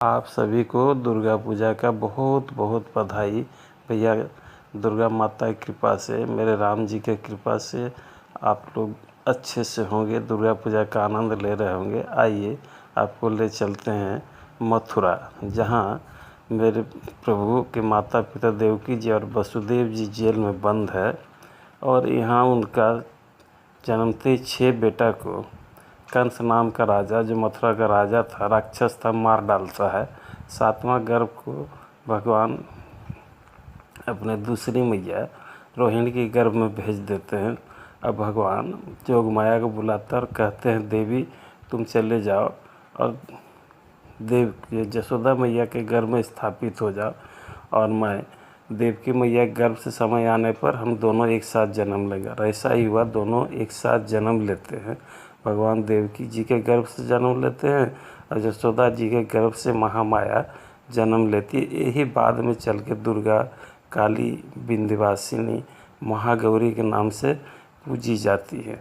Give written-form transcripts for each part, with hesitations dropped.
आप सभी को दुर्गा पूजा का बहुत बहुत बधाई। भैया, दुर्गा माता की कृपा से, मेरे राम जी की कृपा से आप लोग अच्छे से होंगे, दुर्गा पूजा का आनंद ले रहे होंगे। आइए आपको ले चलते हैं मथुरा, जहाँ मेरे प्रभु के माता पिता देवकी जी और वसुदेव जी जेल में बंद है, और यहाँ उनका जन्मते 6 बेटा को कंस नाम का राजा, जो मथुरा का राजा था, राक्षस था, मार डालता है। 7वां गर्भ को भगवान अपने दूसरी मैया रोहिणी के गर्भ में भेज देते हैं। अब भगवान जोगमाया को बुलाते हैं और कहते हैं, देवी तुम चले जाओ और जसोदा मैया के गर्भ में स्थापित हो जाओ, और मैं देवकी मैया के गर्भ से समय आने पर हम दोनों एक साथ जन्म लेंगे। और ऐसा ही हुआ, दोनों एक साथ जन्म लेते हैं। भगवान देवकी जी के गर्भ से जन्म लेते हैं और जसोदा जी के गर्भ से महामाया जन्म लेती है। यही बाद में चल के दुर्गा, काली, विंध्यवासिनी, महागौरी के नाम से पूजी जाती है।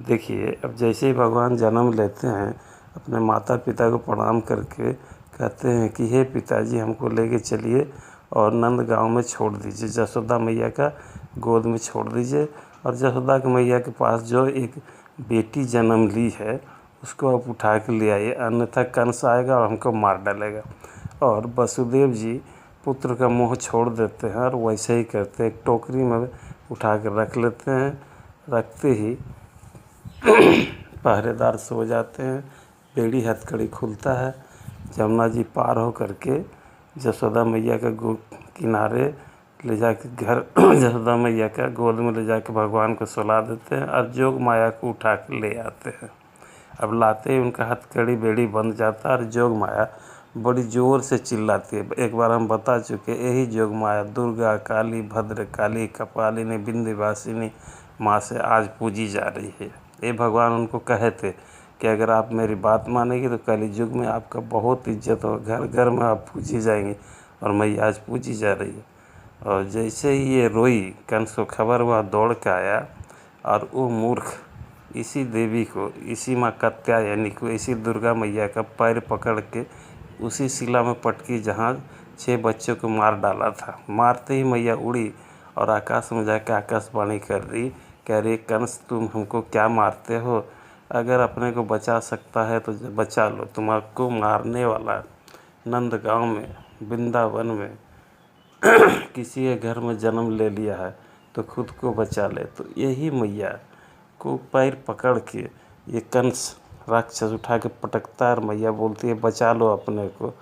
देखिए, अब जैसे ही भगवान जन्म लेते हैं, अपने माता पिता को प्रणाम करके कहते हैं कि हे पिताजी, हमको लेके चलिए और नंद गांव में छोड़ दीजिए, जसोदा मैया का गोद में छोड़ दीजिए, और जसोदा की मैया के पास जो एक बेटी जन्म ली है उसको आप उठा के ले आइए, अन्यथा कंस आएगा और हमको मार डालेगा। और वसुदेव जी पुत्र का मोह छोड़ देते हैं और वैसे ही करते हैं, एक टोकरी में उठा कर रख लेते हैं। रखते ही पहरेदार सो जाते हैं, बेड़ी हथकड़ी खुलता है, जमुना जी पार हो करके जसोदा मैया के किनारे ले जाके घर जसोदा मैया का गोद में ले जाके भगवान को सुला देते हैं और जोग माया को उठा के ले आते हैं। अब लाते ही उनका हथकड़ी बेड़ी बंद जाता है और जोग माया बड़ी ज़ोर से चिल्लाती है। एक बार हम बता चुके, यही जोग माया दुर्गा, काली, भद्र काली, कपालिनी, विंध्यवासिनी माँ से आज पूजी जा रही है। ये भगवान उनको कहे थे कि अगर आप मेरी बात मानेंगे तो कली युग में आपका बहुत इज्जत हो, घर घर में आप पूजी जाएंगी, और मैया आज पूजी जा रही है। और जैसे ही ये रोई, कंस को खबर हुआ, दौड़ के आया, और वो मूर्ख इसी देवी को, इसी माँ कात्यायनी को, इसी दुर्गा मैया का पैर पकड़ के उसी शिला में पटकी जहाँ 6 बच्चों को मार डाला था। मारते ही मैया उड़ी और आकाश में जाकर आकाशवाणी कर रही, कह रही, कंस तुम हमको क्या मारते हो, अगर अपने को बचा सकता है तो बचा लो, तुम्हारे मारने वाला नंदगांव में, वृंदावन में किसी के घर में जन्म ले लिया है तो खुद को बचा ले। तो यही मैया को पैर पकड़ के ये कंस राक्षस उठा के पटकता है और मैया बोलती है, बचा लो अपने को।